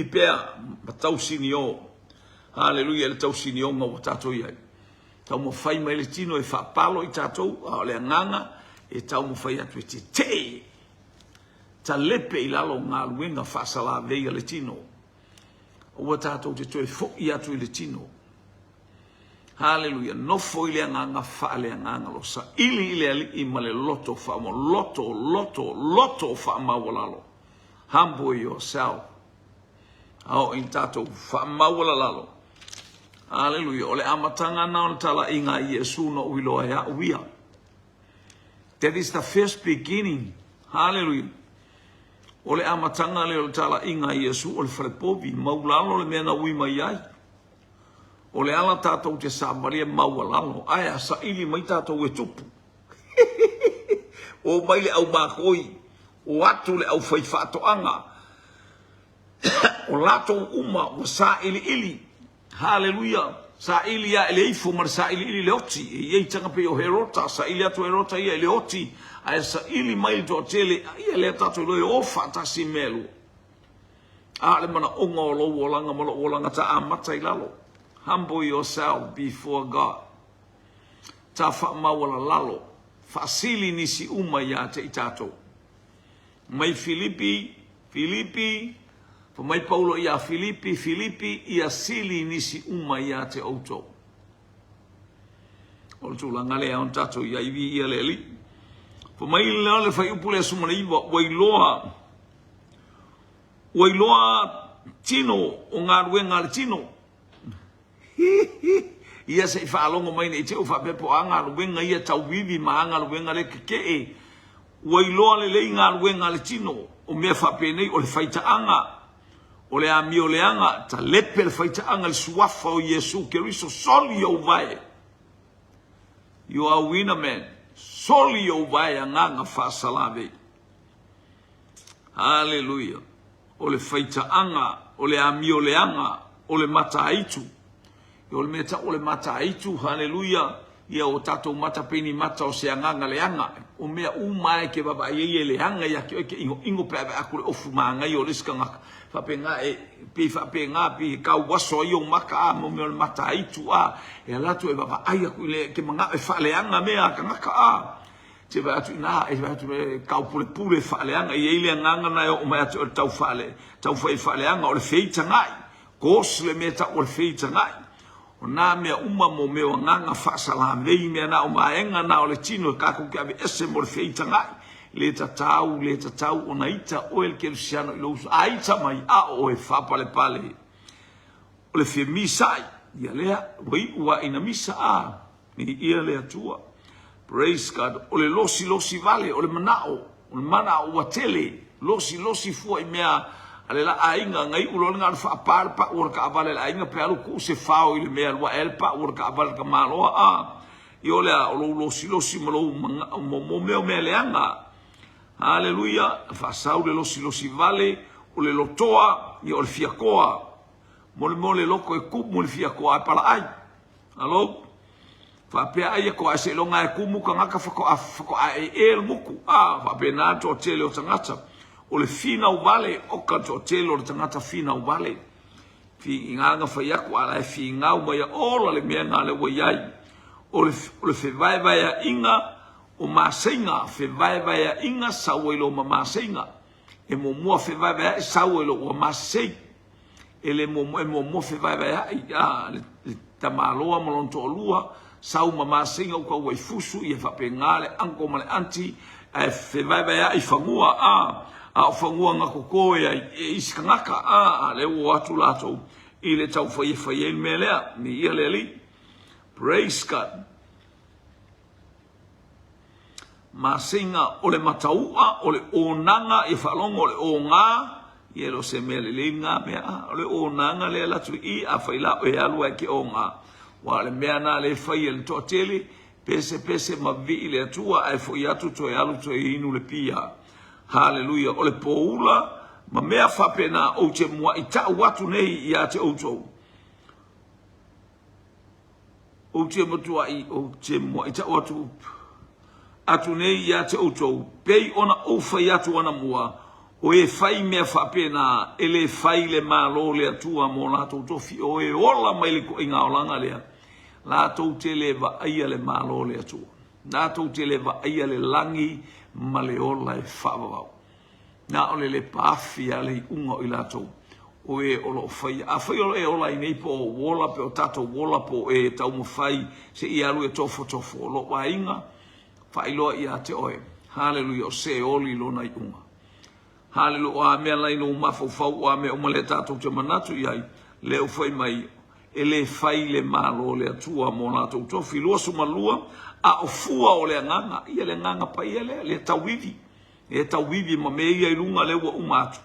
pea, ma tau sini o. Hallelujah, le tau sini onga o tatou iai. Tau mo whai mai le tino e whapalo I tatou, a le nganga, e tau mo whai atu e te. Ta lepe I lalo ngā luenga whasala veia le tino. O tatou te toe foki atu I le tino. Hallelujah, no foi le nganga wha le nganga lo sa. Ili I ma le loto wha mo, loto wha mawalalo. Humble yourself. Ao in tatou wha mawalalo. Hallelujah. Ole amatanga na o tala inga Iesu no uiloa ya uia. That is the first beginning. Hallelujah. Ole amatanga le o tala inga Iesu ole frepovi maulalo le mena ui mai ai. Ole ala tatou te samaria maulalo. Aya sa ili mai tatou e tupu. O mai le au makoi. O atu le au whaifatoanga. O lato uma o sa ili. Hallelujah. Sa ili ya ele ifo mar sa ili le oti. E ei tanga pe o herota. Sa ili atu herota ia ele oti. Ai sa ili mai to tele. Ia le tatu loe o fantasi melu. A le mana onga o lo wolanga malo wolanga ta amata I lalo. Humble yourself before God. Ta fa mawala lalo. Fasili nisi uma ya te itato. Mai Filipi. Po mai Paulo ia Filipi ia sili nisi uma ia te auto. O tu langa lea on tato ia iwi ia leli. Fa mai le fai upule suma le iwa wailoa tino o ngā ruenga le tino. Ia se whaalongo mai nei te uwha pepo a ngā ruenga ia tau vivi ma ngā ruenga le keke e. Wailoa le lei ngā ruenga le tino o mea whapenei o le whaitaanga o le ami o le anga ta lepe le whaitaanga le suafa o Yesu Keriso soli o vai. You are a winner man. Soli o vai a nganga whasalave. Hallelujah. O le whaitaanga, o le ami o le anga, o le mata aitu. O le meta o le mata aitu, hallelujah. Ia o tatou mata peni mata o se anganga le anga. O mea umae ke baba iei le anga ia ke oike ingo pewe aku le ofu maangai o liska ngaka. Whapenga e, pi whapenga, pi kau waso i o maka a, mo mea le mata aitu a. E alatu e baba ai aku le ke mga e whale anga mea ka ngaka a. Te vai atu ina, e vai atu kau pule pule whale anga, i eile nganga na o mai atu tau whale anga o le feita ngai. Kos le mea ta o le feita ngai. O nā mea uma mo mea nganga whaasala vei mea na o maenga na o le tino e kako ki ave ese mo le feita ngai. Le tatau o na ita o el kerusiano i lousu. A ita mai a o e whapale pale. O le fie misai, ia lea, wai ua ina misa a, ni ia lea tua. Praise God. O le losi vale, o le manao, o le manao ua tele, losi fua i mea, ale la ainga ngai ulo nga fa par pa ur ka vale la ainga pe alu ku se fao ile me alwa el pa ur ka vale ka malo a io le lo si malo mo me le anga haleluya fa sau le lo si vale o le lotoa io le fiakoa mo le loko e ku mo le fiakoa pa la ai alo fa pe ai ko ase lo nga ku mu ka ngaka fa ko ai el muku fa pe na to tele o tangata o le fina o vale o ka to telo le tangata fina o vale fi nganga fa ya kwa la fi ngau mai o le mea nga le wai o le fe vai ya inga o masenga fe vai ya inga sa welo ma masenga e mo fe vai ya sa welo o masei ele mo fe vai ya le tamaloa mo lon to lua sa ma masenga o ka wai fusu e fa pengale anko male anti e fe vai ya i fangua a whangua ngako koe e iskangaka a le o atu lato i le tau whai me lea ni ia le li. Praise God. Masinga o le mataua o le onanga e whalongo o le o ngā i ero se mea le ngā mea o le onanga le latu i a whaila o e alua ke o ngā wa le mea na le whai e le toa tele pese ma vi le atua ai fo i atu to e alu to e inu le pia. Hallelujah. O le poula, ma mea whapena o te mua i tau watu nei i a te outou. O te matua i o te mua i tau watu atu nei i a te outou. Pei ona o whai atu ana mua, o e whai mea whapena, e le whai le malo le atua mo lātou tofi, o e ola mai le ko inga o langa lea. Lātou te le wa aia le malo le atua. Lātou te le wa aia le langi, ma le ola e whaavavau. Nā ole le pāwhi a le unga i lātou. O e olo whai. A whai olo e ola i nei po o wola pe o tato wola po e tau mo whai se i alu e tofo. Lo wa inga, whailoa i a te oe. Hallelujah, o se oli lona i unga. Hallelujah, a mea lai no mafau a mea umale tato te manatu i ai. Le o whai mai, e le whai le malo le atua mo lātou tofi. Lua sumalua, a o fua o le nganga, ia le nganga pa ia le tawivi. E tawivi ma me ia ilunga le ua umatu.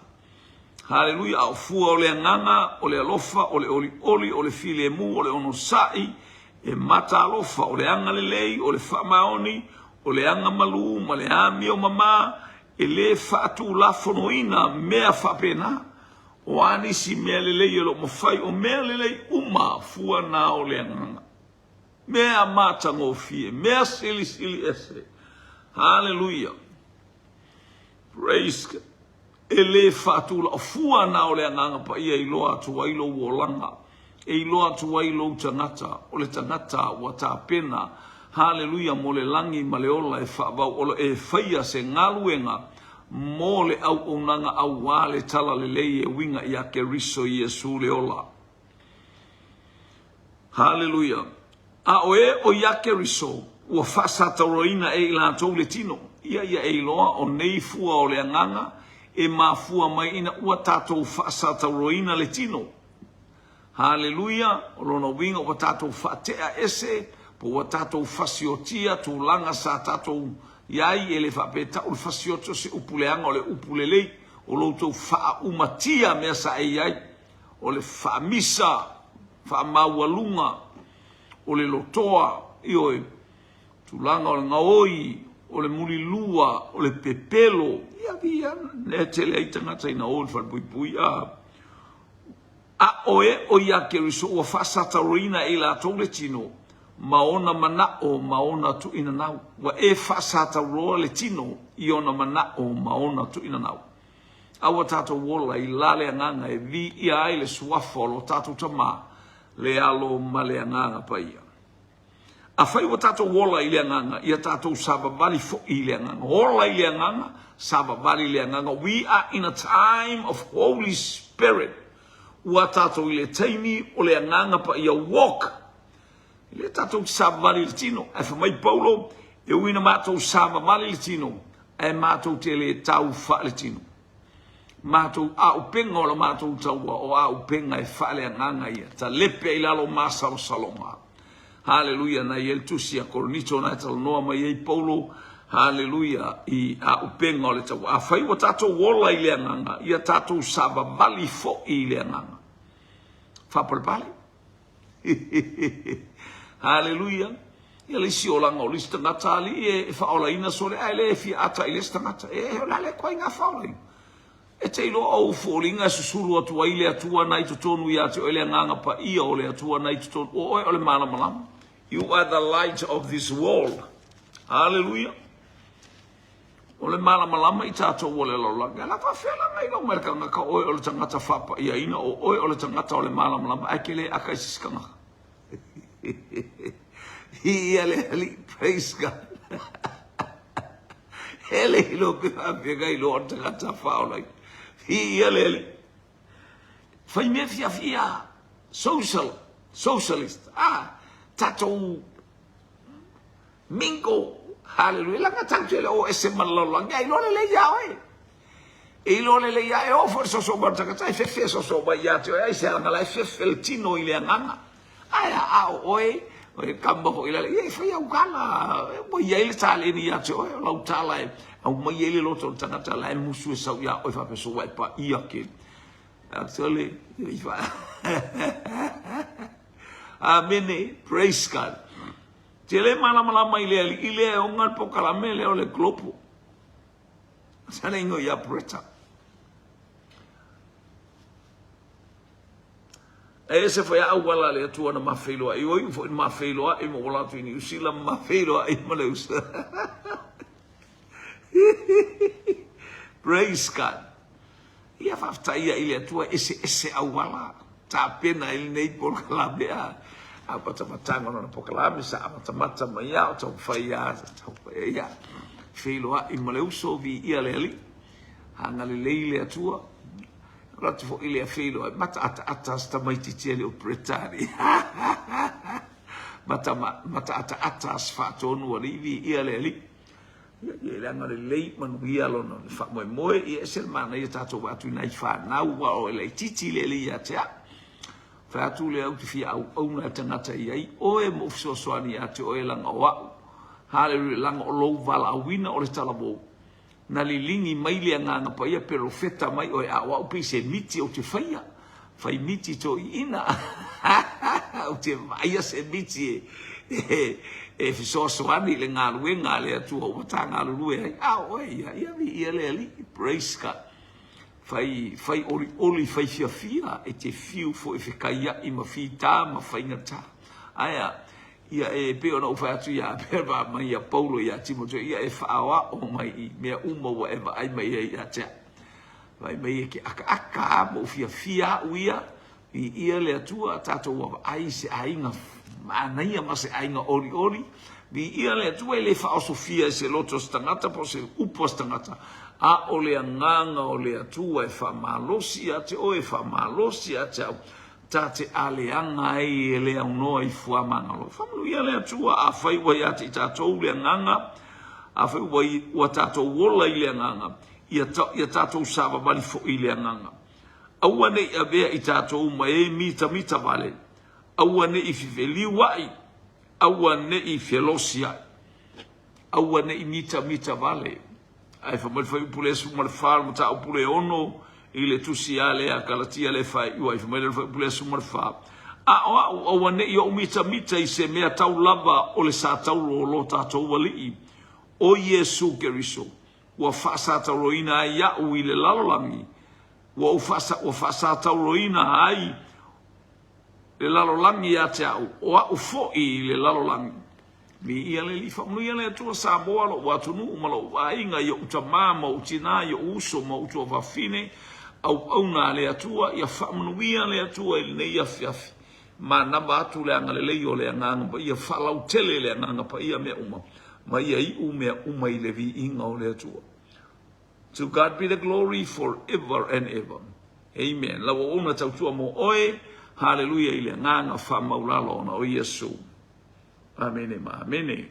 Hallelujah, a o fua o le nganga, o le alofa, o le oli, o le file mu, o le onosai, e mata alofa, o le anga le lei, o le whamaoni, o le anga malu, ma le ami o mama, e le whaatu la fonoina, mea whapena, o anisi mea le lei, o mawhai, o mea le lei uma, fua na o le nganga. Mea mata ngofie, mea sili ese. Hallelujah. Praise God. Ele fatula fua na o le nganga pa ia iloa tu wailo wolanga. E iloa tu wailo tangata, o le tangata wa ta pena. Hallelujah, mo le langi ma le ola e whaavau, o e whaia se ngaluenga, mo le au onanga au wale tala le lei e winga i ake riso i Yesu le ola. Hallelujah. A o e o iake riso, ua whasata roina e la tau le tino. ia e loa o nei fua o le anganga e mafua mai ina ua tatou whaasatauroina le tino. Haleluia, o lona winga o tatou whaatea ese, po o tatou whasiotia tūlanga sa tatou iai e le whapeta o le whasioto se upuleanga o le upulelei, o loutou wha umatia mea sa e iai, o le whaamisa, whaamaualunga, o le lotoa, i oe, tūlanga o le ngaoi, o le mulilua, o le pepelo, ia ne tele ai tangata ina o le whalpuipui, a oe o ia ke riso ua whaasataroina e la tau le tino, maona manao, maona tu ina nau, wa e whaasataroa le tino, i ona manao, maona tu ina nau. Awa tātou wola i lale anganga e vi ia ai le suafo lo tātou tama le alo ma le anganga pa ia. A whai wa tātou wola i le anganga, ia tātou sababali fo i le anganga. Wola i le anganga, sababali le anganga. We are in a time of Holy Spirit. Ua tātou i le taimi o le anganga pa ia walk. I le tātou sababali le tino. E whamai Paulo, e uina mātou sababali le tino. E mātou te le tau wha le tino. Mātou a upenga o la mātou taua o a upenga e whale anganga ia. Ta lepe i lalo māsaro saloma. Haleluia na i el tusi a koronito na tala noa mai ei Paulo. Haleluia i a upenga o le taua. A whai wa tātou wola i le anganga. Ia tātou sababali fo i le anganga. Whapalpale. Haleluia. Ia le si o langa o lista ngatali e whaola ina sole. Ai le e fi ata i lista ngata. E la le koe ngā whaola ina. E te ilo au fōringa susuru atua i le atua nai tutonu i ate o le anganga pa ia o le atua nai tutonu. O le mana malama. You are the light of this world. Hallelujah. O le mana malama i tātou o le lolanga. La pa whela ngai lau merka ngaka oe o le tangata whapa ia ina o oe o le tangata o le mana malama. Ake le aka isiskanga. Ia le ali. Praise God. Hele ilo pe hapega ilo o tangata whaolai. Ia lele. Fai me fia socialist. Tatou mingo. Hallelujah. Langa tātou ele o ese malalanga. Ilo le ia oe. Ilo le ia e o for so bartaka. Tai fefe so ba ia te ai se anga la fefe el tino ile nganga. Ai a oe. Oe kamba ho ile. Ia fai au gala. Mo ia ile tale ni ia te oe. Lau tala e. Au mai ele loto tangata la e musu e sau ia oe whapeso wai pa ia ke. Actually, amene, praise God. Te le malamalama ile ali, ile e ongan po kalamele o le glopo. Sana ingo ia preta. E se foi au wala le atua na mawhailoa. I oi foi mawhailoa, i mo wala tu ini usila mawhailoa, i maleusa. Praise God. Ia whaftaia ili atua ese awala. Ta pena ili nei por kalabea. Apa tamatanga na por kalame sa amatamata maya o tau whaia. Tau whaia. Whailoa i maleuso vi ia leali. Hanga le leile atua. Ratu fo ili a whailoa. Mata ata sta maititia le o Bretani. Mata ata as whaatonu a rivi ia leali. Ia langa le lei manu ia lona le fa moe ia sel mana ia tatou atu nai fa nau wa o le titi le ia tea fa atu le au fi au na tangata ia o e mo so soani atu o langa wa haleluya langa o lo vala wina o le talabo na lilingi mai le nganga pa ia profeta mai o a wa pe se miti o te faia fai miti to ina o te vai se miti e fiso soani le ngaluenga le atua o tanga lulu e oe ia le ali praise God fai oli fai fia e te fiu fo e fikaia i mafita ma faingata aya ia e pe ona ufa atu ia pe ba mai ia Paulo ia Timoteo ia e faawa o mai mea uma wa eva ai mai ia te vai mai ke aka mo fia uia i ia le atua tato wa ai se ainga mana ia mase ainga ori vi ia le tua le fa Sofia se loto stangata po se upo stangata a ole nganga ole tua e fa malosi ate o e fa malosi ate tate ale anga e le no i fu amanga lo fa ia le tua a fai wa ate tato le nganga Afe ua tatou wola I le nganga. Ia tatou sava bali fo I le nganga. Aua nei a vea I tatou ma e mita vale. Aua nei I fifeli wai. Aua nei I felosi ai. Aua nei mita vale. Ai fa mal fa pule su mal far mata pule ono I le tusi ale a kalatia le fa I fa mal fa pule su mal fa. Aua nei o mita I se mea tau lava o le sa tau lo tatou wali o Yesu Keriso. Wa fa sa tau roina ia u I le lalolangi. Wa fa sa tau roina ai le lalolangi ya te au. O fo I le lalolangi. Mi ia le lifa mnu ia le atua sa boa lo watunu umalo wainga ya utamama utina ya uso ma utua wafine au na le atua ya fa mnu ia le atua il ne ia fiafi ma namba atu le anga le leio le anga pa ia fala utele le anga pa ia me uma ma ia I uma I le vi inga o le atua. To God be the glory forever and ever. Amen. Lawa una tautua mo oe hallelujah I le anga fa maulalo na o Yesu. Amene ma amene.